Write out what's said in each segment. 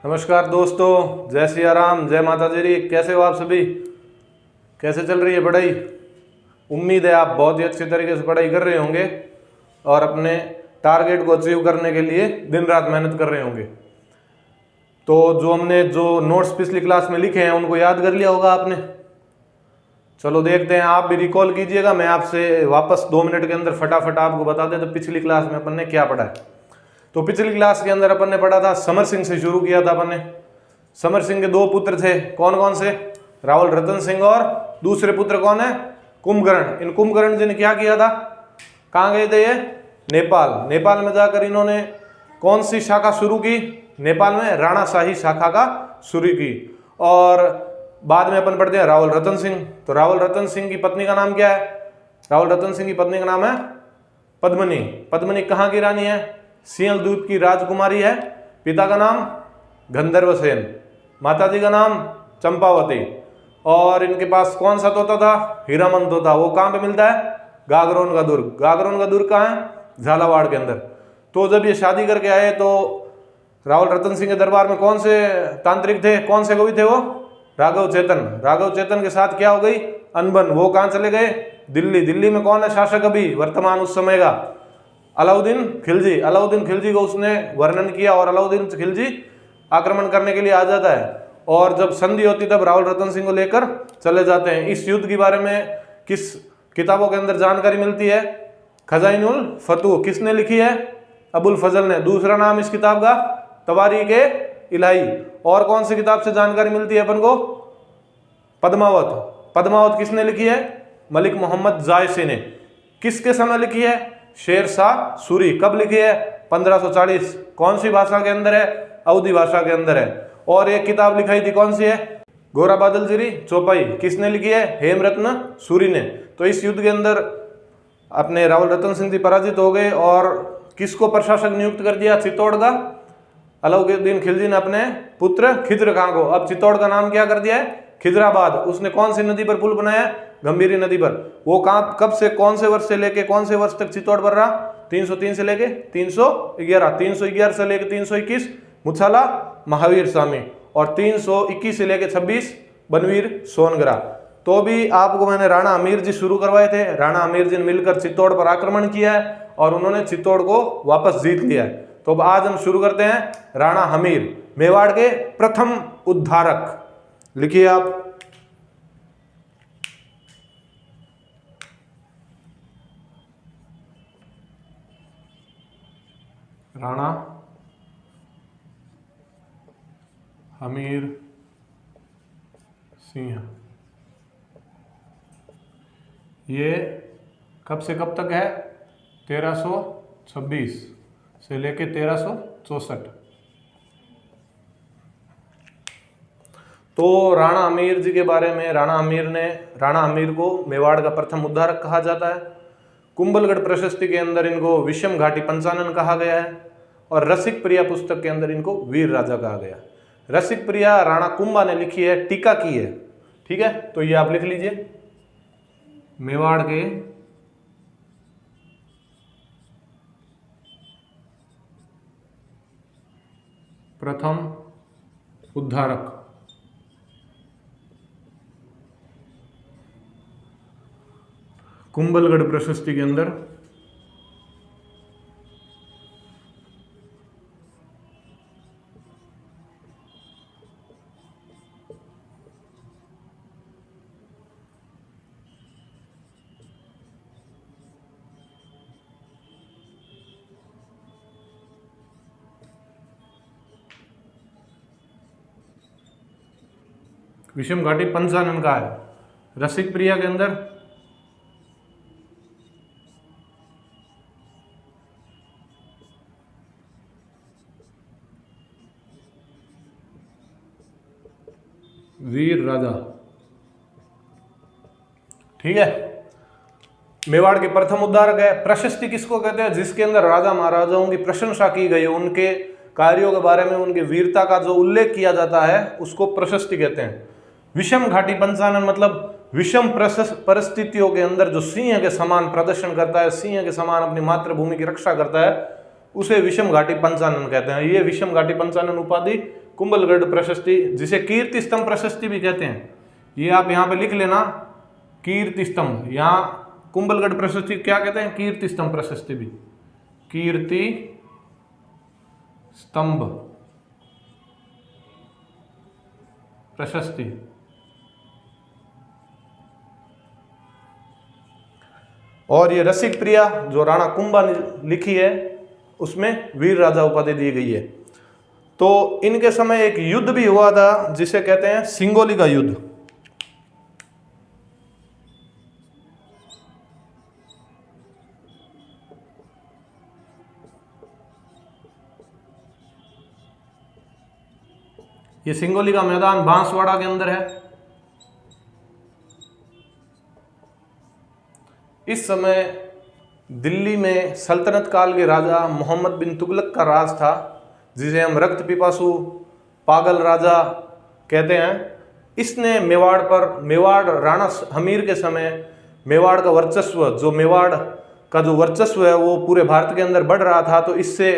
नमस्कार दोस्तों, जय सिया राम, जय माता दी। कैसे हो आप सभी? कैसे चल रही है पढ़ाई? उम्मीद है आप बहुत ही अच्छे तरीके से पढ़ाई कर रहे होंगे और अपने टारगेट को अचीव करने के लिए दिन रात मेहनत कर रहे होंगे। तो हमने जो नोट्स पिछली क्लास में लिखे हैं उनको याद कर लिया होगा आपने। चलो देखते हैं, आप भी रिकॉल कीजिएगा। मैं आपसे वापस 2 मिनट के अंदर फटाफट आपको बता दें तो पिछली क्लास में अपन ने क्या पढ़ा है। तो पिछली क्लास के अंदर अपन ने पढ़ा था, समर सिंह से शुरू किया था अपन ने। समर सिंह के 2 पुत्र थे, कौन कौन से? रावल रतन सिंह और दूसरे पुत्र कौन है? कुंभकर्ण। इन कुंभकर्ण जी ने क्या किया था? कहाँ गए थे ये? नेपाल। नेपाल में जाकर इन्होंने कौन सी शाखा शुरू की? नेपाल में राणाशाही शाखा का शुरू की। और बाद में अपन पढ़ते हैं रावल रतन सिंह। तो रावल रतन सिंह की पत्नी का नाम क्या है? रावल रतन सिंह की पत्नी का नाम है पद्मनी। पद्मनी कहाँ की रानी है? सिंहलद्वीप की राजकुमारी है। पिता का नाम गंधर्व सेन, माताजी का नाम चंपावती। और इनके पास कौन सा तोता था? हीरामन तोता। वो कहाँ पे मिलता है? गागरोन का दुर्ग। गागरोन का दुर्ग कहाँ है? झालावाड़ के अंदर। तो जब ये शादी करके आए तो रावल रतन सिंह के दरबार में कौन से तांत्रिक थे, कौन से कवि थे? वो राघव चेतन। राघव चेतन के साथ क्या हो गई? अनबन। वो कहाँ चले गए? दिल्ली। दिल्ली में कौन है शासक अभी वर्तमान उस समय का? अलाउद्दीन खिलजी। अलाउद्दीन खिलजी को उसने वर्णन किया और अलाउद्दीन खिलजी आक्रमण करने के लिए आ जाता है। और जब संधि होती तब रावल रतन सिंह को लेकर चले जाते हैं। इस युद्ध के बारे में किस किताबों के अंदर जानकारी मिलती है? खजाइनुल फतूह। किसने लिखी है? अबुल फजल ने। दूसरा नाम इस किताब का तवारीख इलाही। और कौन सी किताब से जानकारी मिलती है अपन को? पद्मावत। पद्मावत किसने लिखी है? मलिक मोहम्मद जायसी ने। किसके समय लिखी है? शेर शाह सूरी। कब लिखी है? 1540। कौन सी भाषा के अंदर है? अवधी भाषा के अंदर है। और एक किताब लिखाई थी, कौन सी है? गोरा बादल जीरी चौपाई। किसने लिखी है? हेमरत्न सूरी ने। तो इस युद्ध के अंदर अपने रावल रतन सिंह जी पराजित हो गए और किसको प्रशासक नियुक्त कर दिया? चित्तौड़ का अलाउद्दीन खिलजी ने अपने पुत्र खिज्र खां को। अब चित्तौड़ का नाम क्या कर दिया है? खिजराबाद। उसने कौन सी नदी पर पुल बनाया? गंभीरी नदी पर। वो कहाँ, कब से, कौन से वर्ष से लेके कौन से वर्ष तक चित्तौड़ पर रहा? 303 से लेके 311। 311 से लेके 321 मुछाला महावीर स्वामी और 321 से लेके 26 बनवीर सोनगरा। तो भी आपको मैंने राणा अमीर जी शुरू करवाए थे। राणा अमीर जी ने मिलकर चित्तौड़ पर आक्रमण किया है और उन्होंने चित्तौड़ को वापस जीत लिया है। तो अब आज हम शुरू करते हैं राणा हमीर, मेवाड़ के प्रथम उद्धारक। लिखिए आप। राणा हमीर सिंह। ये कब से कब तक है? 1326 से लेके 1364। तो राणा अमीर जी के बारे में, राणा अमीर को मेवाड़ का प्रथम उद्धारक कहा जाता है। कुंभलगढ़ प्रशस्ति के अंदर इनको विषम घाटी पंचानन कहा गया है और रसिक प्रिया पुस्तक के अंदर इनको वीर राजा कहा गया। रसिक प्रिया राणा कुंभा ने लिखी है, टीका की है। ठीक है, तो ये आप लिख लीजिए। मेवाड़ के प्रथम उद्धारक कुंभलगढ़ प्रशस्ति के अंदर विषम घाटी पंचानन का है। रसिक प्रिया के अंदर वीर राजा। ठीक है, मेवाड़ के प्रथम उद्धारक है। प्रशस्ति किसको कहते हैं? जिसके अंदर राजा महाराजाओं की प्रशंसा की गई, उनके कार्यों के बारे में, उनकी वीरता का जो उल्लेख किया जाता है उसको प्रशस्ति कहते हैं। विषम घाटी पंचानन मतलब विषम परिस्थितियों के अंदर जो सिंह के समान प्रदर्शन करता है, सिंह के समान अपनी मातृभूमि की रक्षा करता है, उसे विषम घाटी पंचानन कहते हैं। ये विषम घाटी पंचानन उपाधि कुंभलगढ़ प्रशस्ति, जिसे कीर्ति स्तंभ प्रशस्ति भी कहते हैं, ये आप यहाँ पे लिख लेना, कीर्ति स्तंभ। यहाँ कुंभलगढ़ प्रशस्ति क्या कहते हैं? कीर्ति स्तंभ प्रशस्ति भी, कीर्ति स्तंभ प्रशस्ति। और ये रसिक प्रिया जो राणा कुंभा ने लिखी है, उसमें वीर राजा उपाधि दी गई है। तो इनके समय एक युद्ध भी हुआ था जिसे कहते हैं सिंगोली का युद्ध। ये सिंगोली का मैदान बांसवाड़ा के अंदर है। इस समय दिल्ली में सल्तनत काल के राजा मोहम्मद बिन तुगलक का राज था, जिसे हम रक्त पिपासु पागल राजा कहते हैं। इसने मेवाड़ राणा हमीर के समय मेवाड़ का वर्चस्व, जो मेवाड़ का जो वर्चस्व है वो पूरे भारत के अंदर बढ़ रहा था, तो इससे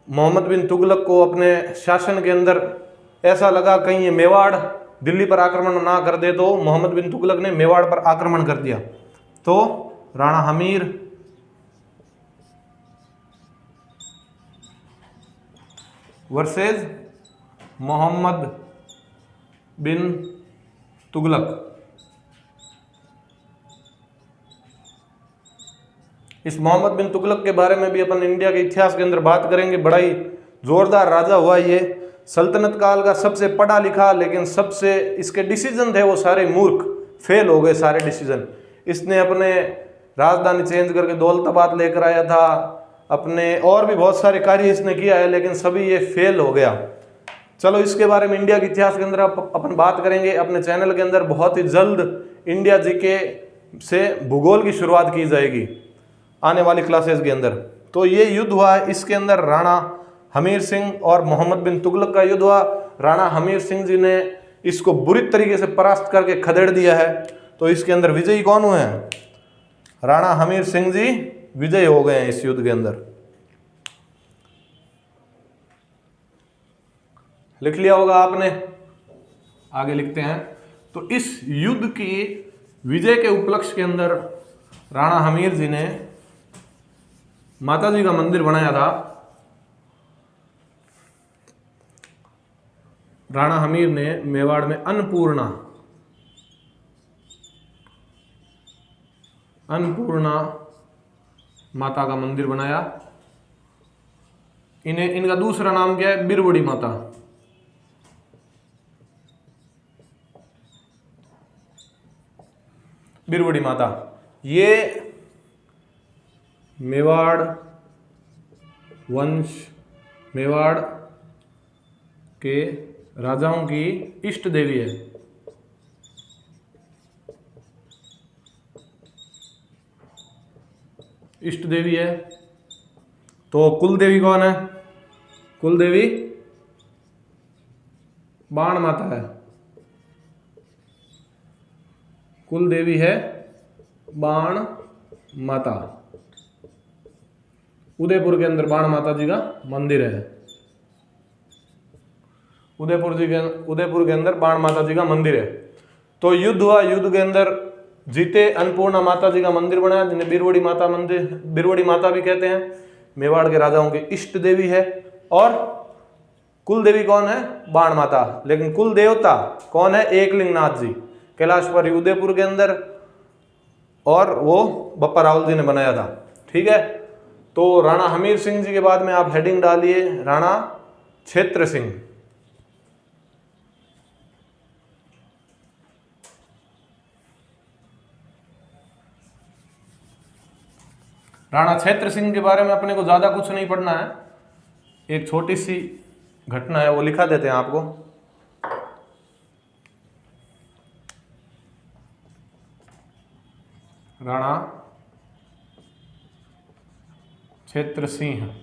मोहम्मद बिन तुगलक को अपने शासन के अंदर ऐसा लगा कहीं ये मेवाड़ दिल्ली पर आक्रमण ना कर दे, तो मोहम्मद बिन तुगलक ने मेवाड़ पर आक्रमण कर दिया। तो राणा हमीर वर्सेस मोहम्मद बिन तुगलक। इस मोहम्मद बिन तुगलक के बारे में भी अपन इंडिया के इतिहास के अंदर बात करेंगे। बड़ा ही जोरदार राजा हुआ ये, सल्तनत काल का सबसे पढ़ा लिखा, लेकिन सबसे इसके डिसीजन थे वो सारे मूर्ख, फेल हो गए सारे डिसीजन। इसने अपने राजधानी चेंज करके दौलताबाद लेकर आया था, अपने और भी बहुत सारे कार्य इसने किया है, लेकिन सभी ये फेल हो गया। चलो इसके बारे में इंडिया के इतिहास के अंदर अपन बात करेंगे। अपने चैनल के अंदर बहुत ही जल्द इंडिया जीके से भूगोल की शुरुआत की जाएगी आने वाली क्लासेस के अंदर। तो ये युद्ध हुआ, इसके अंदर राणा हमीर सिंह और मोहम्मद बिन तुगलक का युद्ध हुआ। राणा हमीर सिंह जी ने इसको बुरी तरीके से परास्त करके खदेड़ दिया है। तो इसके अंदर विजयी कौन हुए हैं? राणा हमीर सिंह जी विजय हो गए हैं इस युद्ध के अंदर। लिख लिया होगा आपने, आगे लिखते हैं। तो इस युद्ध की विजय के उपलक्ष्य के अंदर राणा हमीर जी ने माता जी का मंदिर बनाया था। राणा हमीर ने मेवाड़ में अन्नपूर्णा माता का मंदिर बनाया। इनका दूसरा नाम क्या है? बिरबड़ी माता। बिरबड़ी माता ये मेवाड़ वंश, मेवाड़ के राजाओं की इष्ट देवी है। इष्ट देवी है। तो कुल देवी कौन है? कुल देवी बाण माता है। कुल देवी है बाण माता। उदयपुर के अंदर बाण माता जी का मंदिर है। उदयपुर के अंदर बाण माता जी का मंदिर है। तो युद्ध हुआ, युद्ध के अंदर जीते, अन्नपूर्णा माता जी का मंदिर बना, जिन्हें बिरबड़ी माता भी कहते हैं। मेवाड़ के राजाओं की इष्ट देवी है। और कुल देवी कौन है? बाण माता। लेकिन कुल देवता कौन है? एकलिंग नाथ जी, कैलाशपुरी उदयपुर के अंदर, और वो बप्पा रावल जी ने बनाया था। ठीक है। तो राणा हमीर सिंह जी के बाद में आप हेडिंग डालिए राणा क्षेत्र सिंह। राणा क्षेत्र सिंह के बारे में अपने को ज्यादा कुछ नहीं पढ़ना है, एक छोटी सी घटना है वो लिखा देते हैं आपको। राणा क्षेत्र सिंह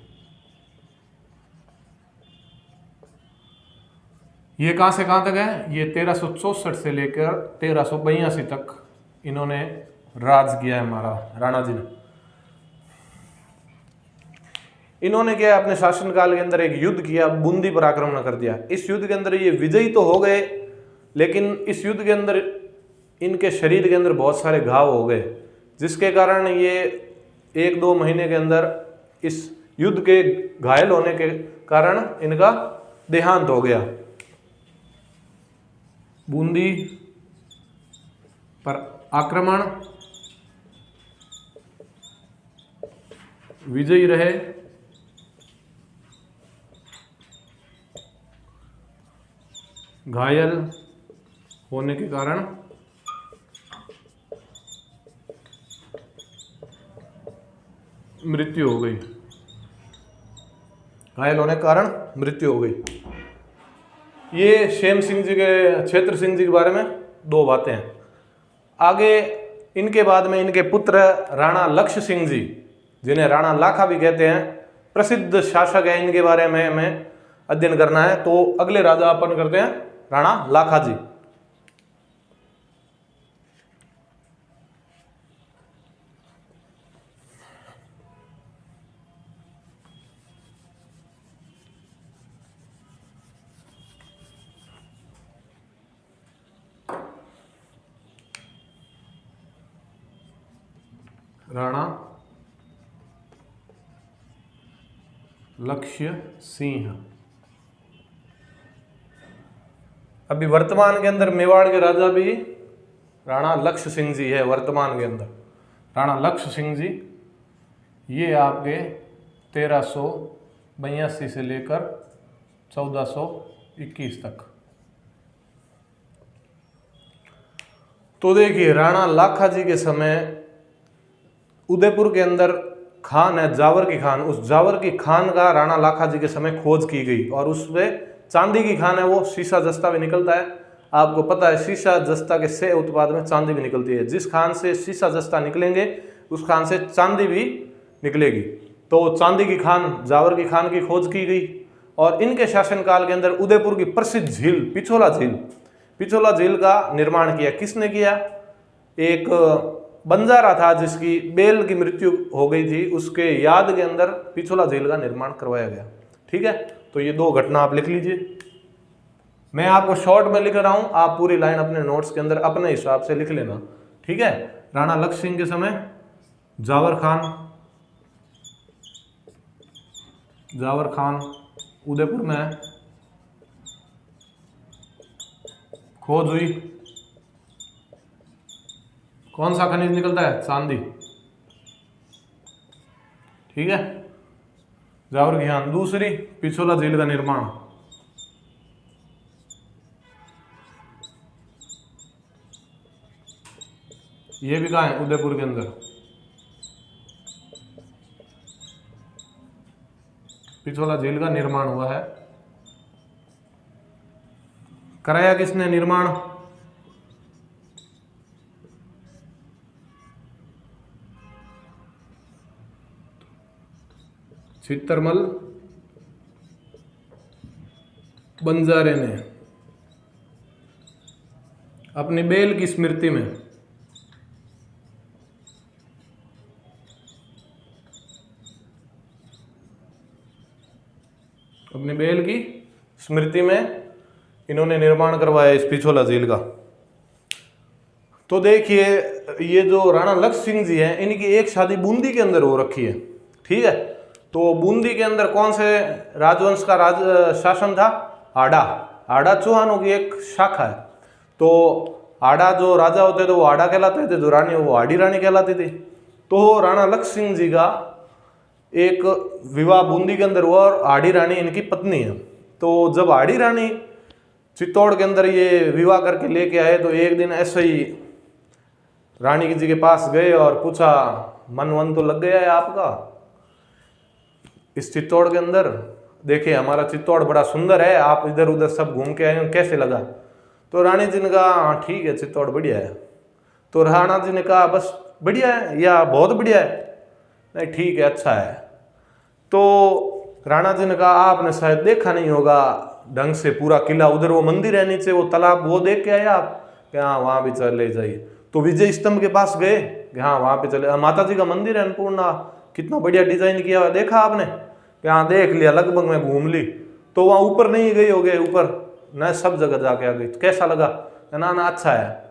ये कहां से कहां तक है? ये 1364 से लेकर 1382 तक इन्होंने राज किया है हमारा राणा जी ने। इन्होंने क्या अपने शासनकाल के अंदर एक युद्ध किया, बूंदी पर आक्रमण कर दिया। इस युद्ध के अंदर ये विजयी तो हो गए, लेकिन इस युद्ध के अंदर इनके शरीर के अंदर बहुत सारे घाव हो गए, जिसके कारण ये 1-2 महीने के अंदर इस युद्ध के घायल होने के कारण इनका देहांत हो गया। बूंदी पर आक्रमण, विजयी रहे, घायल होने के कारण मृत्यु हो गई। घायल होने के कारण मृत्यु हो गई। ये शेम सिंह जी के, क्षेत्र सिंह जी के बारे में 2 बातें हैं। आगे इनके बाद में इनके पुत्र राणा लक्ष्य सिंह जी, जिन्हें राणा लाखा भी कहते हैं, प्रसिद्ध शासक है। इनके बारे में हमें अध्ययन करना है, तो अगले राजा अपन करते हैं राणा लाखा जी। राणा लक्ष्य सिंह। अभी वर्तमान के अंदर मेवाड़ के राजा भी राणा लक्ष्य सिंह जी है। वर्तमान के अंदर राणा लक्ष्य सिंह जी, ये आपके 1382 से लेकर 1421 तक। तो देखिए, राणा लाखा जी के समय उदयपुर के अंदर खान है जावर की खान, उस जावर की खान का राणा लाखा जी के समय खोज की गई, और उसमें चांदी की खान है, वो शीशा जस्ता भी निकलता है। आपको पता है शीशा जस्ता के से उत्पाद में चांदी भी निकलती है। जिस खान से शीशा जस्ता निकलेंगे उस खान से चांदी भी निकलेगी। तो चांदी की खान, जावर की खान की खोज की गई, और इनके शासनकाल के अंदर उदयपुर की प्रसिद्ध झील पिछोला झील का निर्माण किया। किसने किया? एक बंजारा था जिसकी बेल की मृत्यु हो गई थी, उसके याद के अंदर पिछोला झील का निर्माण करवाया गया। ठीक है, तो ये 2 घटना आप लिख लीजिए। मैं आपको शॉर्ट में लिख रहा हूं, आप पूरी लाइन अपने नोट्स के अंदर अपने हिसाब से लिख लेना। ठीक है, राणा लक्ष्य सिंह के समय जावर खान उदयपुर में खोज हुई। कौन सा खनिज निकलता है? चांदी। ठीक है, जावर की खान। दूसरी, पिछोला झील का निर्माण। ये भी कहाँ है? उदयपुर के अंदर। पिछोला झील का निर्माण हुआ है। कराया किसने निर्माण? चित्तरमल बंजारे ने अपनी बेल की स्मृति में इन्होंने निर्माण करवाया इस पिछोला झील का। तो देखिए, ये जो राणा लक्ष्य सिंह जी हैं, इनकी एक शादी बूंदी के अंदर हो रखी है। ठीक है, तो बूंदी के अंदर कौन से राजवंश का शासन था? आड़ा चौहानों की एक शाखा है। तो आड़ा जो राजा होते थे वो आड़ा कहलाते थे, जो रानी वो आड़ी रानी कहलाती थी। तो राणा लक्ष्य सिंह जी का एक विवाह बूंदी के अंदर हुआ, और आड़ी रानी इनकी पत्नी है। तो जब आड़ी रानी चित्तौड़ के अंदर ये विवाह करके लेके आए, तो एक दिन ऐसे ही रानी जी के पास गए और पूछा, मन वन तो लग गया है आपका इस चित्तौड़ के अंदर? देखिए, हमारा चित्तौड़ बड़ा सुंदर है, आप इधर उधर सब घूम के आए हो, कैसे लगा? तो रानी जी ने कहा, हाँ ठीक है, चित्तौड़ बढ़िया है। तो राणा जी ने कहा, बस बढ़िया है या बहुत बढ़िया है? नहीं, ठीक है, अच्छा है। तो राणा जी ने कहा, आपने शायद देखा नहीं होगा ढंग से पूरा किला, उधर वो मंदिर है नीचे, वो तालाब, वो देख के आए आप? हाँ, वहाँ भी चले जाइए। तो विजय स्तंभ के पास गए, हाँ वहाँ पे चले, माता जी का मंदिर है अन्नपूर्णा, कितना बढ़िया डिजाइन किया हुआ, देखा आपने? यहाँ देख लिया, लगभग मैं घूम ली, तो वहाँ ऊपर नहीं गई हो गए, ऊपर न सब जगह जाके आ गई। कैसा लगा? ना ना अच्छा है,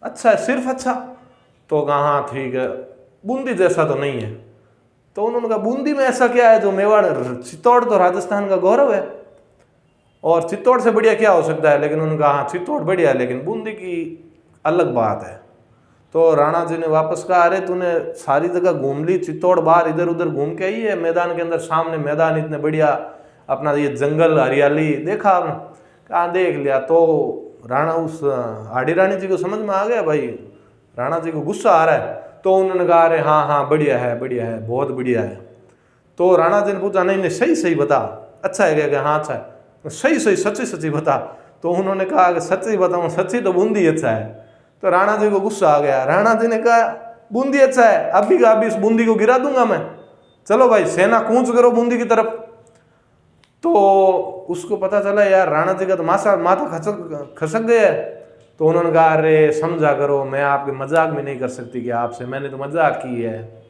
अच्छा है, सिर्फ अच्छा। तो कहा हाँ ठीक है, बूंदी जैसा तो नहीं है। तो उन्होंने कहा बूंदी में ऐसा क्या है जो मेवाड़, चित्तौड़ तो राजस्थान का गौरव है और चित्तौड़ से बढ़िया क्या हो सकता है। लेकिन उन्होंने कहा हाँ चित्तौड़ बढ़िया है, लेकिन बूंदी की अलग बात है। तो राणा जी ने वापस कहा अरे तूने सारी जगह घूम ली, चित्तौड़ बाहर इधर उधर घूम के आई है, मैदान के अंदर सामने मैदान इतने बढ़िया, अपना ये जंगल हरियाली देखा आपने? कहा देख लिया। तो राणा उस आड़ी रानी जी को समझ में आ गया, भाई राणा जी को गुस्सा आ रहा है। तो उन्होंने कहा अरे हाँ हाँ बढ़िया है, बढ़िया है, बहुत बढ़िया है। तो राणा जी ने पूछा नहीं नहीं सही सही बता, अच्छा है क्या? हाँ अच्छा है। सही सही सच्ची सच्ची बता। तो उन्होंने कहा कि सच्ची बताऊँ, सच्ची तो बूंदी अच्छा है। तो राणा जी को गुस्सा आ गया। राणा जी ने कहा बूंदी अच्छा है, अभी का अभी इस बूंदी को गिरा दूंगा मैं, चलो भाई सेना कूच करो बूंदी की तरफ। तो उसको पता चला यार राणा जी का तो माथा खसक गया है। तो उन्होंने कहा अरे समझा करो, मैं आपके मजाक भी नहीं कर सकती कि आपसे, मैंने तो मजाक की है।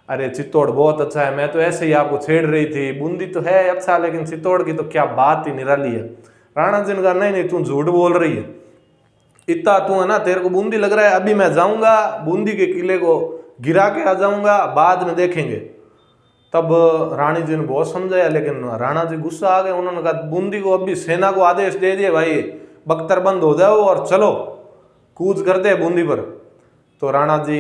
अरे चित्तौड़ बहुत अच्छा है, मैं तो ऐसे ही आपको छेड़ रही थी, बूंदी तो है अच्छा लेकिन चित्तौड़ की तो क्या बात ही निराली है। राणा जी ने कहा नहीं नहीं तू झूठ बोल रही है, इतना तू है ना, तेरे को बूंदी लग रहा है, अभी मैं जाऊंगा बूंदी के किले को गिरा के आ जाऊंगा, बाद में देखेंगे। तब रानी जी ने बहुत समझाया लेकिन राणा जी गुस्सा आ गए। उन्होंने कहा बूंदी को अभी सेना को आदेश दे दिए भाई बख्तरबंद हो जाओ और चलो कूच कर दे बूंदी पर। तो राणा जी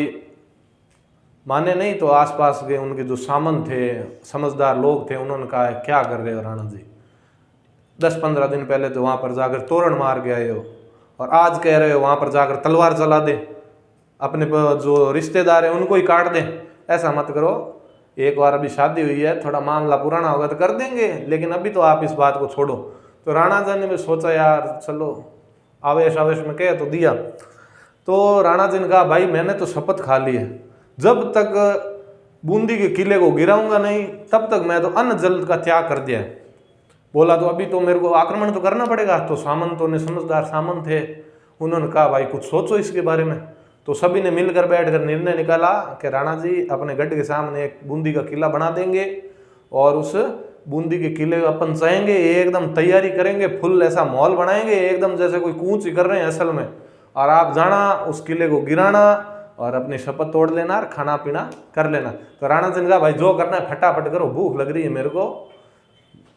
माने नहीं, तो आसपास के उनके जो सामंत थे, समझदार लोग थे, उन्होंने कहा क्या कर रहे हो राणा जी, 10-15 दिन पहले तो वहाँ पर जाकर तोरण मार के आए हो और आज कह रहे हो वहाँ पर जाकर तलवार चला दे, अपने जो रिश्तेदार है उनको ही काट दें। ऐसा मत करो, एक बार अभी शादी हुई है, थोड़ा मामला पुराना होगा तो कर देंगे, लेकिन अभी तो आप इस बात को छोड़ो। तो राणा जी ने भी सोचा यार चलो आवेश आवेश में कह तो दिया। तो राणा जी ने कहा भाई मैंने तो शपथ खा ली है, जब तक बूंदी के किले को गिराऊंगा नहीं तब तक मैं तो अन्न जल का त्याग कर दिया है। बोला तो अभी तो मेरे को आक्रमण तो करना पड़ेगा। तो सामंतों ने, समझदार सामंत थे, उन्होंने कहा भाई कुछ सोचो इसके बारे में। तो सभी ने मिलकर बैठकर निर्णय निकाला कि राणा जी अपने गढ़ के सामने एक बूंदी का किला बना देंगे और उस बूंदी के किले अपन चाहेंगे एकदम तैयारी करेंगे, फुल ऐसा माहौल बनाएंगे एकदम जैसे कोई कूच ही कर रहे हैं असल में, और आप जाना उस किले को गिराना और अपनी शपथ तोड़ लेना और खाना पीना कर लेना। तो राणा जी ने कहा भाई जो करना है फटाफट करो, भूख लग रही है मेरे को।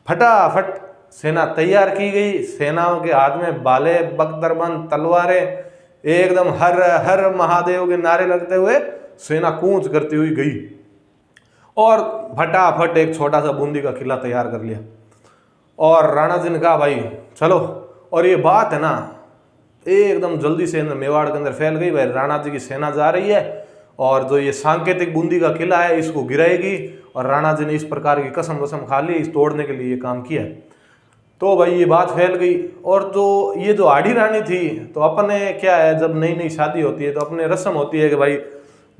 फटाफट सेना तैयार की गई, सेनाओं के हाथ में भाले, बख्तरबंद, तलवारें, एकदम हर हर महादेव के नारे लगते हुए सेना कूच करती हुई गई और फटाफट एक छोटा सा बूंदी का किला तैयार कर लिया। और राणा जी ने कहा भाई चलो, और ये बात है ना एकदम जल्दी से मेवाड़ के अंदर फैल गई, भाई राणा जी की सेना जा रही है और जो ये सांकेतिक बूंदी का किला है इसको गिराएगी, और राणा जी ने इस प्रकार की कसम वसम खा ली, इस तोड़ने के लिए ये काम किया। तो भाई ये बात फैल गई। और जो आड़ी रानी थी, तो अपने क्या है जब नई नई शादी होती है तो अपने रस्म होती है कि भाई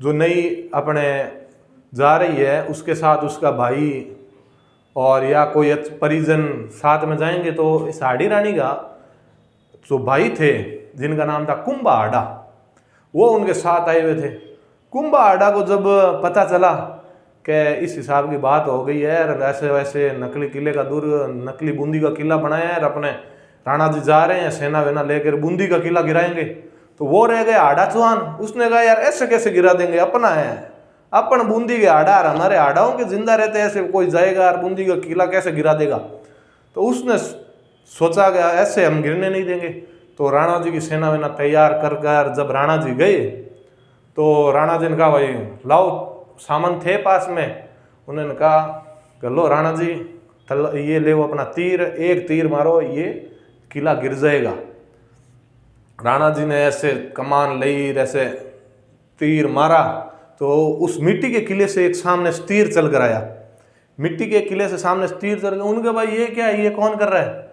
जो नई अपने जा रही है उसके साथ उसका भाई और या कोई परिजन साथ में जाएंगे। तो इस आड़ी रानी का जो भाई थे जिनका नाम था कुंभा आड़ा, वो उनके साथ आए हुए थे। कुंभा आड़ा को जब पता चला कि इस हिसाब की बात हो गई है और ऐसे वैसे नकली किले का नकली बूंदी का किला बनाया है और अपने राणा जी जा रहे हैं सेना वेना लेकर बूंदी का किला गिराएंगे, तो वो रह गए आड़ा चौहान। उसने कहा यार ऐसे कैसे गिरा देंगे, अपना है, अपन बूंदी के आड़ा और हमारे आड़ाओं के जिंदा रहते ऐसे कोई जाएगा और बूंदी का किला कैसे गिरा देगा। तो उसने सोचा गया ऐसे हम गिरने नहीं देंगे। तो राणा जी की सेना वेना तैयार कर जब राणा जी गए तो राणा जी ने कहा भाई लाओ, सामंत थे पास में, उन्होंने कहा कर लो राणा जी ये ले वो अपना तीर, एक तीर मारो ये किला गिर जाएगा। राणा जी ने ऐसे कमान ली, ऐसे तीर मारा तो उस मिट्टी के किले से एक सामने तीर चल कर आया, मिट्टी के किले से सामने तीर चल गया। उनके भाई ये क्या है, ये कौन कर रहा है,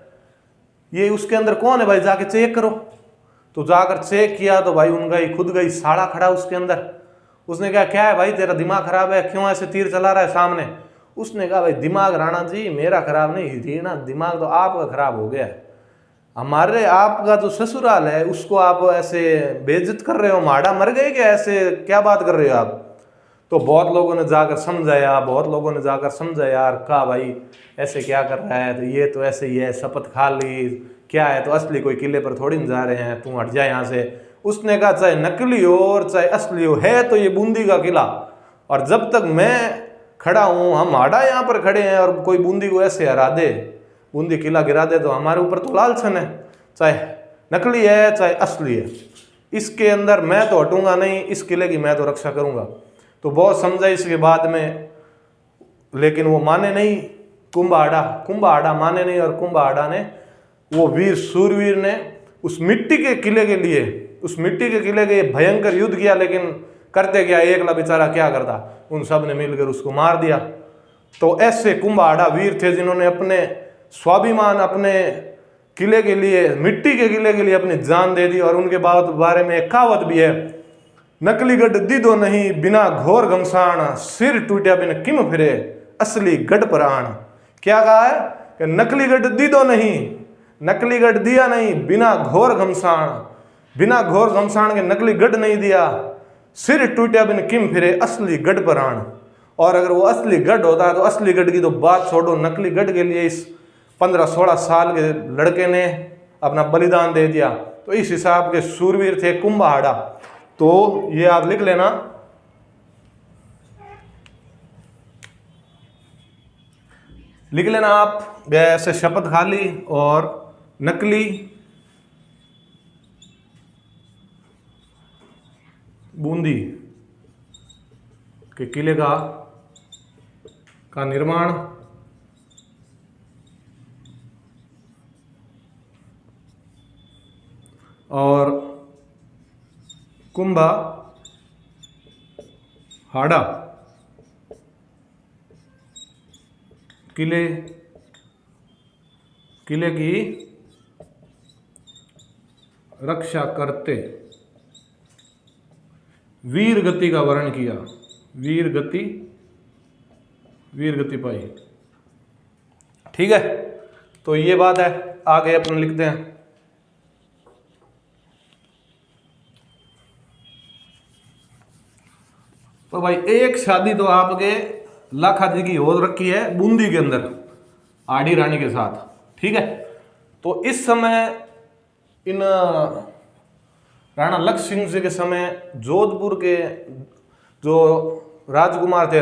ये उसके अंदर कौन है भाई, जाके चेक करो। तो जाकर चेक किया तो भाई उनका ही खुद गई साड़ा खड़ा उसके अंदर। उसने कहा क्या है भाई तेरा दिमाग खराब है, क्यों ऐसे तीर चला रहा है सामने। उसने कहा भाई दिमाग राणा जी मेरा खराब नहीं, रीना दिमाग तो आपका खराब हो गया है, हमारे आपका जो ससुराल है उसको आप ऐसे बेइज्जत कर रहे हो, माड़ा मर गए क्या, ऐसे क्या बात कर रहे हो आप। तो बहुत लोगों ने जाकर समझाया, बहुत लोगों ने जाकर समझाया यार, कहा भाई ऐसे क्या कर रहा है, तो ये तो ऐसे ही है, शपथ खा ली, क्या है, तो असली कोई किले पर थोड़ी नहीं जा रहे हैं, तू हट जा यहाँ से। उसने कहा चाहे नकली हो और चाहे असली हो, है तो ये बूंदी का किला, और जब तक मैं खड़ा हूँ, हम हाड़ा यहाँ पर खड़े हैं, और कोई बूंदी को ऐसे हरा दे, बूंदी किला गिरा दे, तो हमारे ऊपर तो लालछन है, चाहे नकली है चाहे असली है, इसके अंदर मैं तो हटूंगा नहीं, इस किले की मैं तो रक्षा करूंगा। तो बहुत समझा इसके बाद में, लेकिन वो माने नहीं, कुंभाड़ा माने नहीं, और कुंभाड़ा ने, वो वीर सूरवीर ने उस मिट्टी के किले के लिए, उस मिट्टी के किले के भयंकर युद्ध किया, लेकिन करते क्या, एकला बेचारा क्या करता, उन सब ने मिलकर उसको मार दिया। तो ऐसे कुंभाड़ा वीर थे जिन्होंने अपने स्वाभिमान, अपने किले के लिए, मिट्टी के किले के लिए अपनी जान दे दी। और उनके बारे में एक कहावत भी है, नकली गढ़ दीदो नहीं बिना घोर घमसान, सिर टूटा बिन किम फिरे असली गढ़ प्राण। क्या कहा है कि नकली गढ़ दीदो नहीं, नकली गढ़ दिया नहीं, बिना घोर घमसान, बिना घोर घमसान के नकली गढ़ नहीं दिया, सिर टूटा बिन किम फिरे असली गढ़ प्राण। और अगर वो असली गढ़ होता तो असली गढ़ की तो बात छोड़ो, नकली गढ़ के लिए इस 15-16 साल के लड़के ने अपना बलिदान दे दिया। तो इस हिसाब के सूरवीर थे कुंभाड़ा। तो ये आप लिख लेना, लिख लेना आप, ऐसे शपथ खा ली और नकली बूंदी के किले का निर्माण और कुंभाड़ा किले की रक्षा करते वीर गति का वर्णन किया, वीर गति पाई। ठीक है, तो ये बात है। आगे अपन लिखते हैं, तो भाई एक शादी तो आपके लाखा जी की हो रखी है बूंदी के अंदर, आड़ी रानी के साथ। ठीक है, तो इस समय इन राणा लक्ष्य सिंह जी के समय जोधपुर के जो राजकुमार थे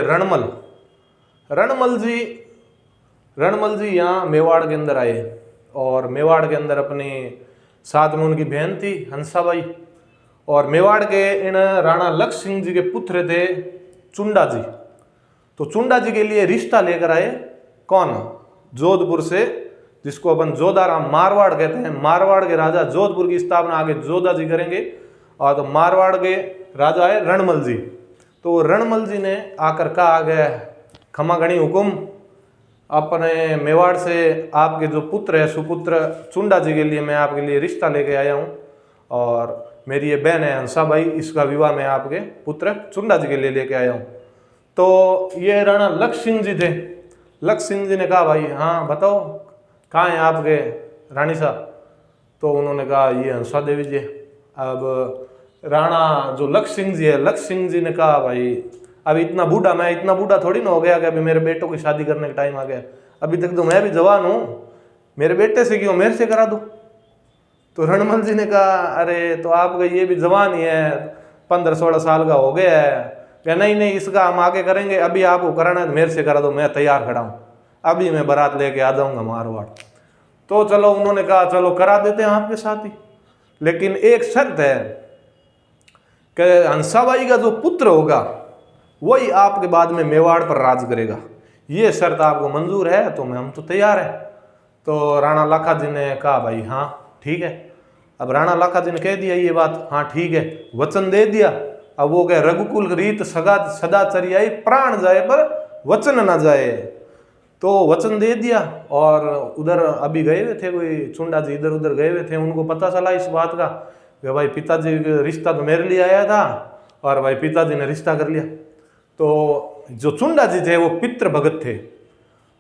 रणमल जी यहाँ मेवाड़ के अंदर आए, और मेवाड़ के अंदर अपनी साथ में उनकी बहन थी हंसाबाई, और मेवाड़ के इन राणा लक्ष्य सिंह जी के पुत्र थे चुंडा जी। तो चुंडा जी के लिए रिश्ता लेकर आए कौन, जोधपुर से, जिसको अपन जोधाराम मारवाड़ कहते हैं। मारवाड़ के राजा, जोधपुर की स्थापना आगे जोधा जी करेंगे, और तो मारवाड़ के राजा है रणमल जी। तो रणमल जी ने आकर कहा गया, खमा गणी हुकुम, अपने मेवाड़ से आपके जो पुत्र है सुपुत्र चुंडा जी के लिए मैं आपके लिए रिश्ता लेके आया हूँ, और मेरी ये बहन है हंसाबाई, इसका विवाह मैं आपके पुत्र चुंडा जी के लिए लेके आया हूँ। तो ये राणा लक्ष्य सिंह जी थे। लक्ष्य सिंह जी ने कहा भाई हाँ बताओ कहाँ हैं आपके रानी साहब। तो उन्होंने कहा ये हंसा देवी जी। अब राणा जो लक्ष्य सिंह जी है, लक्ष्य सिंह जी ने कहा भाई अभी मैं इतना बूढ़ा थोड़ी ना हो गया कि अभी मेरे बेटों की शादी करने का टाइम आ गया, अभी तक तो मैं भी जवान हूँ, मेरे बेटे से क्यों, मेरे से करा दो। तो रणमल जी ने कहा अरे तो आपका ये भी जवान ही है, 15-16 साल का हो गया है, क्या नहीं इसका हम आगे करेंगे, अभी आपको कराना है तो मेरे से करा दो, मैं तैयार खड़ा हूँ, अभी मैं बारात लेके आ जाऊँगा मारवाड़। तो चलो उन्होंने कहा चलो करा देते हैं आपके साथ ही, लेकिन एक शर्त है कि हंसाबाई का जो पुत्र होगा वही आपके बाद में मेवाड़ पर राज करेगा, ये शर्त आपको मंजूर है। तो हम तो तैयार है। तो राणा लाखा जी ने कहा भाई हाँ ठीक है। अब राणा लाखा जी ने कह दिया ये बात, हाँ ठीक है, वचन दे दिया। अब वो कह रघुकुल रीत सदा चरियाई, प्राण जाए पर वचन ना जाए। तो वचन दे दिया, और उधर अभी गए हुए थे कोई चुंडा जी, इधर उधर गए हुए थे, उनको पता चला इस बात का कि भाई पिताजी का रिश्ता तो मेरे लिए आया था और भाई पिताजी ने रिश्ता कर लिया। तो जो चुंडा जी थे वो पितृ भगत थे,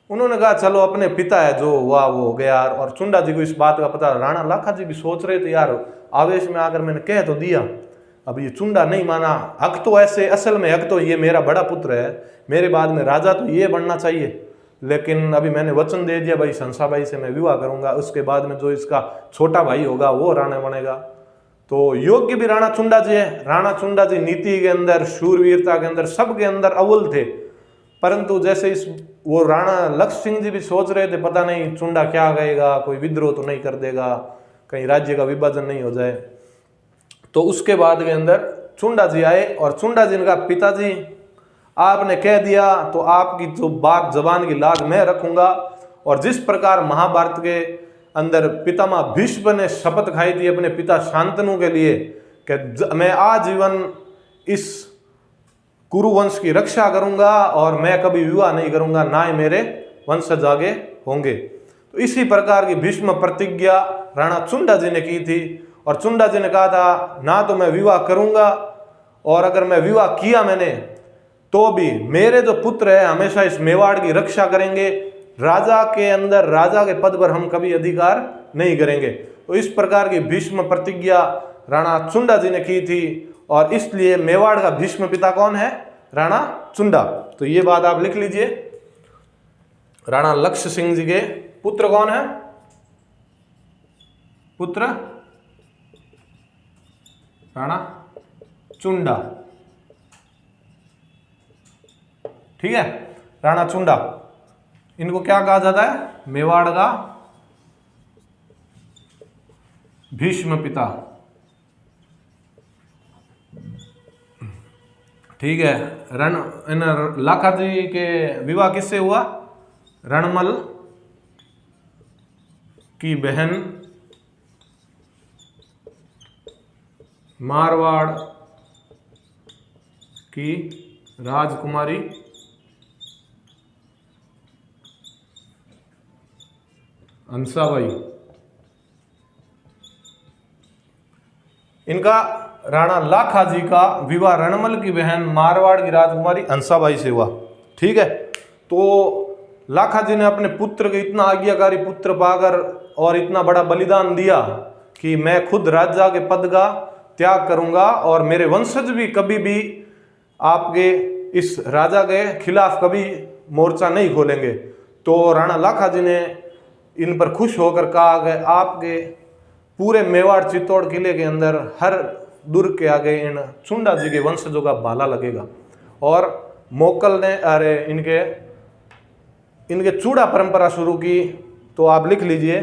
उन्होंने कहा चलो अपने पिता है जो हुआ वो हो गया। और चुंडा जी को इस बात का पता, राणा लाखा जी भी सोच रहे थे यार आवेश में आकर मैंने कह तो दिया, अब ये चुंडा नहीं माना, हक तो ऐसे असल में हक तो ये मेरा बड़ा पुत्र है, मेरे बाद में राजा तो ये बनना चाहिए, लेकिन अभी मैंने वचन दे दिया भाई संसाबाई से मैं विवाह करूंगा, उसके बाद में जो इसका छोटा भाई होगा वो राणा बनेगा। तो योग्य भी राणा चुंडा जी है। राणा चुंडा जी नीति के अंदर, शूरवीरता के अंदर, सब के अंदर अव्वल थे। परंतु जैसे इस वो राणा लक्ष्य सिंह जी भी सोच रहे थे पता नहीं चुंडा क्या कहेगा, कोई विद्रोह तो नहीं कर देगा, कहीं राज्य का विभाजन नहीं हो जाए। तो उसके बाद के अंदर चुंडा जी आए और चुंडा जी ने कहा पिताजी आपने कह दिया तो आपकी जो बात जबान की लाज मैं रखूंगा। और जिस प्रकार महाभारत के अंदर पितामह भीष्म ने शपथ खाई थी अपने पिता शांतनु के लिए कि मैं आजीवन इस कुरुवंश की रक्षा करूंगा और मैं कभी विवाह नहीं करूंगा, ना ही मेरे वंशज आगे होंगे। तो इसी प्रकार की भीष्म प्रतिज्ञा राणा चुंडा जी ने की थी। और चुंडा जी ने कहा था ना तो मैं विवाह करूंगा, और अगर मैं विवाह किया मैंने तो भी मेरे जो पुत्र है हमेशा इस मेवाड़ की रक्षा करेंगे, राजा के अंदर राजा के पद पर हम कभी अधिकार नहीं करेंगे। तो इस प्रकार की भीष्म प्रतिज्ञा राणा चुंडा जी ने की थी, और इसलिए मेवाड़ का भीष्म पिता कौन है? राणा चुंडा। तो ये बात आप लिख लीजिए, राणा लक्ष्य सिंह जी के पुत्र कौन है? पुत्र राणा चुंडा, ठीक है, राणा चुंडा। इनको क्या कहा जाता है? मेवाड़ का भीष्म पिता, ठीक है। इन लाखा जी के विवाह किससे हुआ? रणमल की बहन मारवाड़ की राजकुमारी हंसाबाई। इनका राणा लाखा जी का विवाह रणमल की बहन मारवाड़ की राजकुमारी हंसाबाई से हुआ, ठीक है। तो लाखा जी ने अपने पुत्र के इतना आज्ञाकारी पुत्र पाकर और इतना बड़ा बलिदान दिया कि मैं खुद राजा के पद का त्याग करूंगा और मेरे वंशज भी कभी भी आपके इस राजा के खिलाफ कभी मोर्चा नहीं खोलेंगे। तो राणा लाखा जी ने इन पर खुश होकर कहा कि आपके पूरे मेवाड़ चित्तौड़ किले के अंदर हर दुर्ग के आगे इन चुंडा जी के वंशजों का भाला लगेगा। और मोकल ने इनके चूड़ा परंपरा शुरू की। तो आप लिख लीजिए,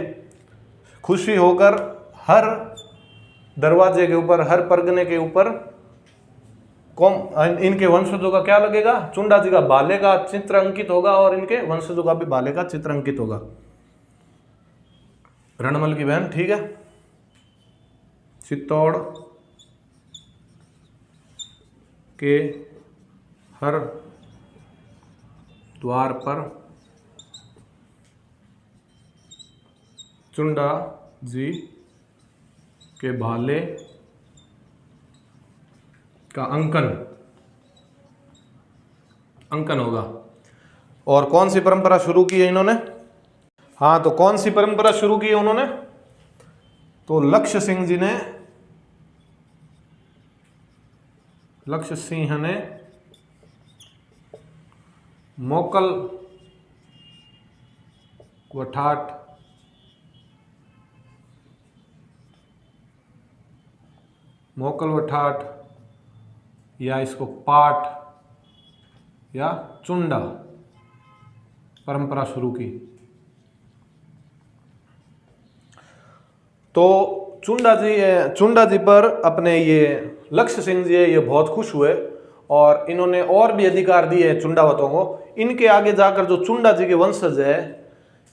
खुशी होकर हर दरवाजे के ऊपर, हर परगने के ऊपर इनके वंशजों का क्या लगेगा? चुंडा जी का भाले का चित्र अंकित होगा और इनके वंशजों का भी भाले का चित्र अंकित होगा। रणमल की बहन, ठीक है। चित्तौड़ के हर द्वार पर चुंडा जी के भाले का अंकन होगा। और कौन सी परंपरा शुरू की है इन्होंने? हाँ, तो कौन सी परंपरा शुरू की है उन्होंने? तो लक्ष्य सिंह ने मोकल व ठाठ या इसको पाठ या चुंडा परंपरा शुरू की। तो चुंडा जी पर अपने ये लक्ष्य सिंह जी ये बहुत खुश हुए और इन्होंने और भी अधिकार दिए चुंडावतों को। इनके आगे जाकर जो चुंडा जी के वंशज है,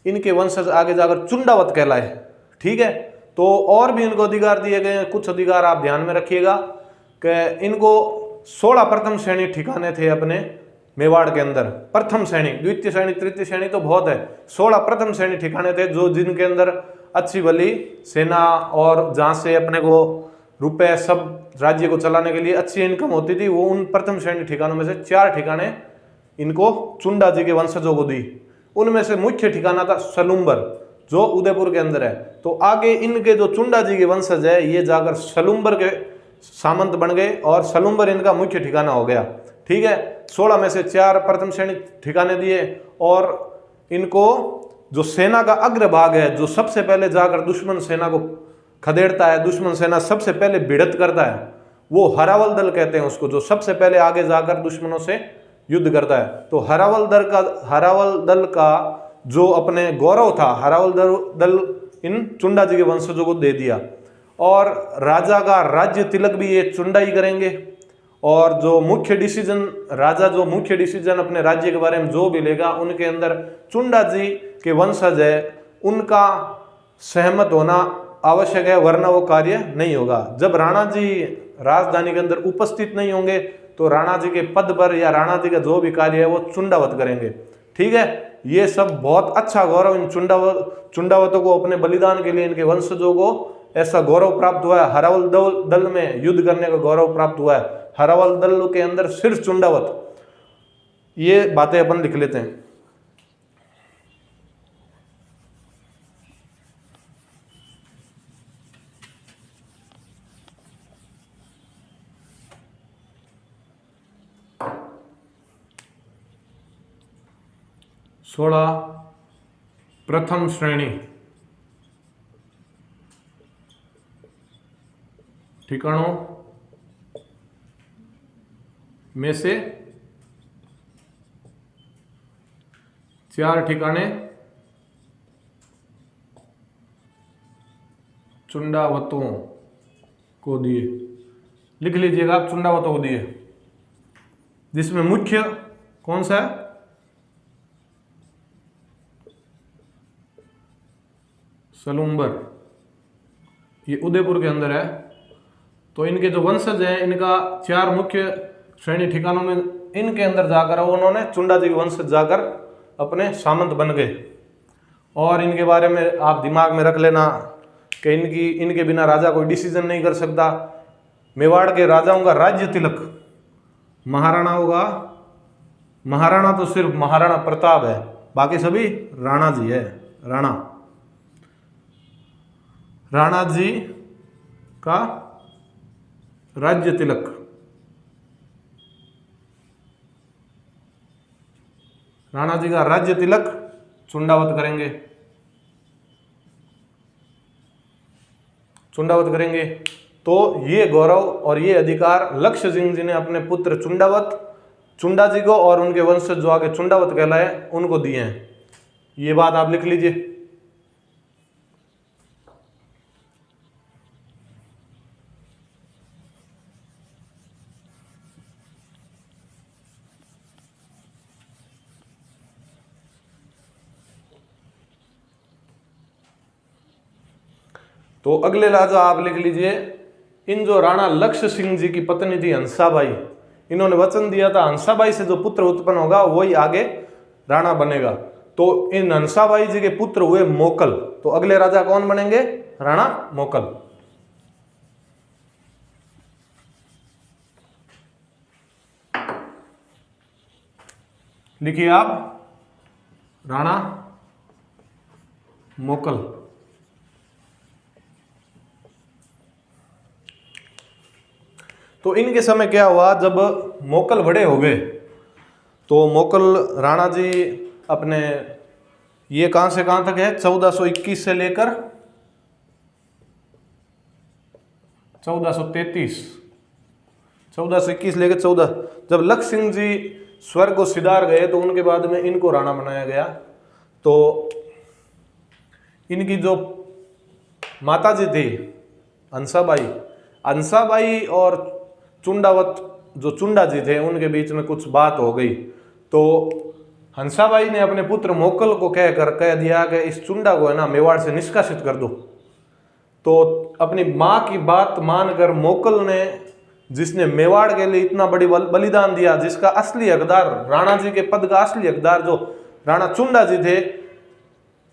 इनके वंशज आगे जाकर चुंडावत कहलाए, ठीक है। तो और भी इनको अधिकार दिए गए। कुछ अधिकार आप ध्यान में रखिएगा कि इनको 16 प्रथम श्रेणी ठिकाने थे अपने मेवाड़ के अंदर। प्रथम श्रेणी, द्वितीय श्रेणी, तृतीय श्रेणी तो बहुत है, 16 प्रथम श्रेणी ठिकाने थे जो जिनके अंदर अच्छी भली सेना और जहाँ से अपने को रुपए सब राज्य को चलाने के लिए अच्छी इनकम होती थी, वो उन प्रथम श्रेणी ठिकानों में से 4 ठिकाने इनको चुंडा जी के वंशजों को दी। उनमें से मुख्य ठिकाना था सलुम्बर जो उदयपुर के अंदर है। तो आगे इनके जो चुंडा जी के वंशज है ये जाकर सलुम्बर के सामंत बन गए और सलुम्बर इनका मुख्य ठिकाना हो गया। ठीक है, 16 में से 4 प्रथम श्रेणी ठिकाने दिए और इनको जो सेना का अग्रभाग है, जो सबसे पहले जाकर दुश्मन सेना को खदेड़ता है, दुश्मन सेना सबसे पहले भिड़त करता है, वो हरावल दल कहते हैं उसको, जो सबसे पहले आगे जाकर दुश्मनों से युद्ध करता है। तो हरावल दल का जो अपने गौरव था, हरावल दल इन चुंडा जी के वंशजों को दे दिया और राजा का राज्य तिलक भी ये चुंडा ही करेंगे। और जो मुख्य डिसीजन, राजा जो मुख्य डिसीजन अपने राज्य के बारे में जो भी लेगा, उनके अंदर चुंडा जी के वंशज है उनका सहमत होना आवश्यक है, वरना वो कार्य नहीं होगा। जब राणा जी राजधानी के अंदर उपस्थित नहीं होंगे तो राणा जी के पद पर या राणा जी का जो भी कार्य है वो चुंडावत करेंगे। ठीक है, ये सब बहुत अच्छा गौरव इन चुंडावतों को, अपने बलिदान के लिए इनके वंशजों को ऐसा गौरव प्राप्त हुआ है। हरावल दल में युद्ध करने का गौरव प्राप्त हुआ है, हरावल दल के अंदर सिर्फ चुंडावत। ये बातें अपन लिख लेते हैं। सोलह प्रथम श्रेणी ठिकानों में से 4 ठिकाने चुंडावतों को दिए। लिख लीजिएगा आप, चुंडावतों को दिए, जिसमें मुख्य कौन सा है? सलुम्बर, ये उदयपुर के अंदर है। तो इनके जो वंशज हैं, इनका 4 मुख्य श्रेणी ठिकानों में इनके अंदर जाकर उन्होंने चुंडा जी के वंशज जाकर अपने सामंत बन गए। और इनके बारे में आप दिमाग में रख लेना कि इनके बिना राजा कोई डिसीजन नहीं कर सकता। मेवाड़ के राजाओं का राज्य तिलक महाराणा होगा। महाराणा तो सिर्फ महाराणा प्रताप है, बाकी सभी राणा जी है। राणा जी का राज्य तिलक, राणा जी का राज्य तिलक चुंडावत करेंगे। तो ये गौरव और ये अधिकार लक्ष्य सिंह जी ने अपने पुत्र चुंडा जी को और उनके वंशज जो आगे चुंडावत कहलाए उनको दिए हैं। ये बात आप लिख लीजिए। तो अगले राजा आप लिख लीजिए। इन जो राणा लक्ष्य सिंह जी की पत्नी थी हंसाबाई, इन्होंने वचन दिया था हंसाबाई से जो पुत्र उत्पन्न होगा वही आगे राणा बनेगा। तो इन हंसाबाई जी के पुत्र हुए मोकल। तो अगले राजा कौन बनेंगे? राणा मोकल। लिखिए आप, राणा मोकल। तो इनके समय क्या हुआ, जब मोकल बड़े हो गए तो मोकल राणा जी अपने, ये कहां से कहां तक है, 1421 से लेकर 1433, 1421 लेकर 14, जब लक्ष्य सिंह जी स्वर्ग को सिधार गए तो उनके बाद में इनको राणा बनाया गया। तो इनकी जो माता जी थी हंसाबाई और चुंडावत जो चुंडा जी थे उनके बीच में कुछ बात हो गई। तो हंसाबाई ने अपने पुत्र मोकल को कह दिया कि इस चुंडा को है ना मेवाड़ से निष्कासित कर दो। तो अपनी माँ की बात मानकर मोकल ने, जिसने मेवाड़ के लिए इतना बड़ी बलिदान दिया, जिसका असली हकदार राणा जी के पद का असली हकदार जो राणा चुंडा जी थे,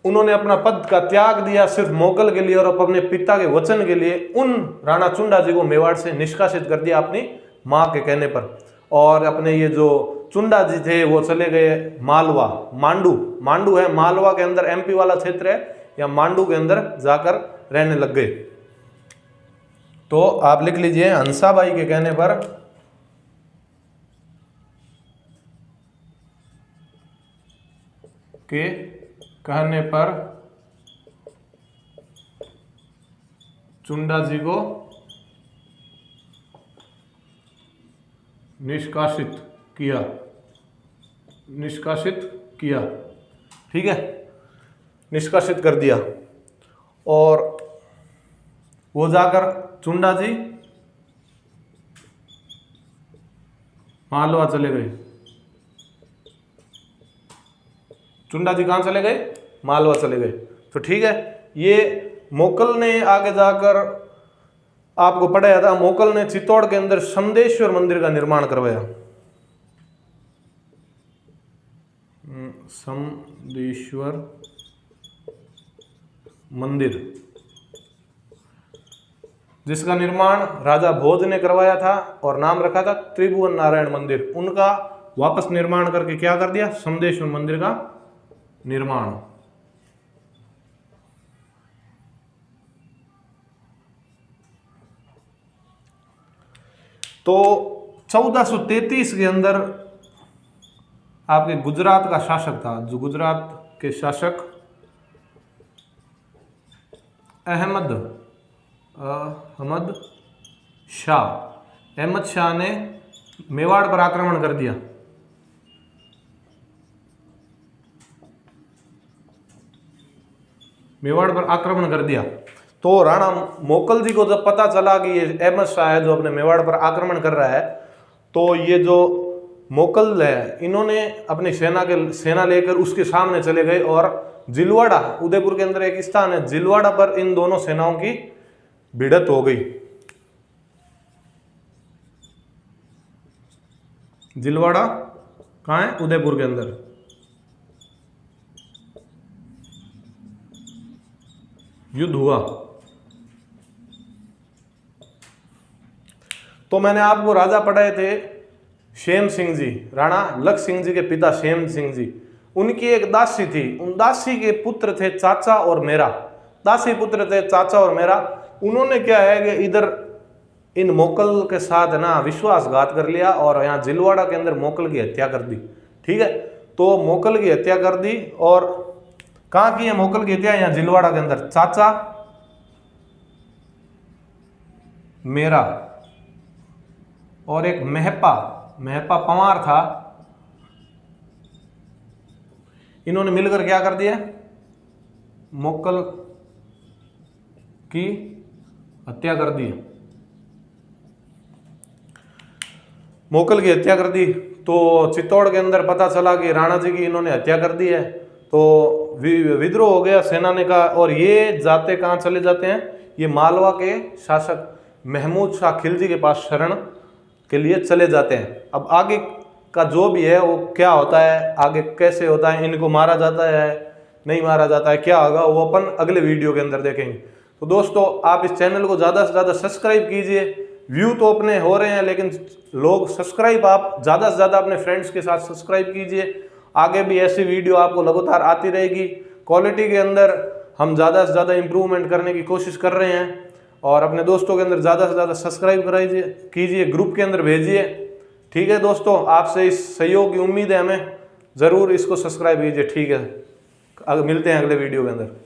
उन्होंने अपना पद का त्याग दिया सिर्फ मोकल के लिए और अपने पिता के वचन के लिए। उन राणा चुंडा जी को मेवाड़ से निष्कासित कर दिया अपनी माँ के कहने पर। और अपने ये जो चुंडा जी थे वो चले गए मालवा, मांडू है मालवा के अंदर, एमपी वाला क्षेत्र है, या मांडू के अंदर जाकर रहने लग गए। तो आप लिख लीजिए हंसाबाई के कहने पर चुंडा जी को निष्कासित किया। ठीक है, निष्कासित कर दिया। और वो जाकर चुंडा जी मालवा चले गए। चुंडा जी कहाँ चले गए? मालवा चले गए। तो ठीक है, ये मोकल ने आगे जाकर आपको पढ़ाया था। मोकल ने चित्तौड़ के अंदर समदेश्वर मंदिर का निर्माण करवाया। समदेश्वर मंदिर, जिसका निर्माण राजा भोज ने करवाया था और नाम रखा था त्रिभुवन नारायण मंदिर। उनका वापस निर्माण करके क्या कर दिया? समदेश्वर मंदिर का निर्माण। तो 1433 के अंदर आपके गुजरात का शासक था, जो गुजरात के शासक अहमद शाह ने मेवाड़ पर आक्रमण कर दिया। मेवाड़ पर आक्रमण कर दिया। तो राणा मोकल जी को जब पता चला कि ये अहमद शाह है जो अपने मेवाड़ पर आक्रमण कर रहा है, तो ये जो मोकल है इन्होंने अपनी सेना लेकर उसके सामने चले गए और जिलवाड़ा, उदयपुर के अंदर एक स्थान है जिलवाड़ा पर इन दोनों सेनाओं की भिड़ंत हो गई। जिलवाड़ा कहाँ है? उदयपुर के अंदर। युद्ध हुआ। तो मैंने आपको राजा पढ़ाए थे शेम सिंह जी, राणा लख सिंह जी के पिता शेम सिंह जी। उनकी एक दासी थी, उन दासी के पुत्र थे चाचा और मेरा। दासी पुत्र थे चाचा और मेरा। उन्होंने क्या है कि इधर इन मोकल के साथ ना विश्वासघात कर लिया और यहाँ जिलवाड़ा के अंदर मोकल की हत्या कर दी। ठीक है, तो मोकल की हत्या कर दी। और कहाँ की है मोकल की हत्या? यहाँ जिलवाड़ा के अंदर। चाचा मेरा और एक महपा पंवार था, इन्होंने मिलकर क्या कर दिया? मोकल की हत्या कर दी। मोकल की हत्या कर दी। तो चित्तौड़ के अंदर पता चला कि राणा जी की इन्होंने हत्या कर दी है। तो विद्रोह हो गया सेना ने कहा। और ये जाते कहाँ चले जाते हैं? ये मालवा के शासक महमूद शाह खिलजी के पास शरण के लिए चले जाते हैं। अब आगे का जो भी है वो क्या होता है, आगे कैसे होता है, इनको मारा जाता है नहीं मारा जाता है, क्या होगा, वो अपन अगले वीडियो के अंदर देखेंगे। तो दोस्तों आप इस चैनल को ज़्यादा से ज़्यादा सब्सक्राइब कीजिए। व्यू तो अपने हो रहे हैं लेकिन लोग सब्सक्राइब आप ज़्यादा से ज़्यादा अपने फ्रेंड्स के साथ सब्सक्राइब कीजिए। आगे भी ऐसी वीडियो आपको लगातार आती रहेगी। क्वालिटी के अंदर हम ज़्यादा से ज़्यादा इम्प्रूवमेंट करने की कोशिश कर रहे हैं। और अपने दोस्तों के अंदर ज़्यादा से ज़्यादा सब्सक्राइब कराइए, कीजिए, ग्रुप के अंदर भेजिए। ठीक है दोस्तों, आपसे इस सहयोग की उम्मीद है हमें। ज़रूर इसको सब्सक्राइब कीजिए। ठीक है, मिलते हैं अगले वीडियो के अंदर।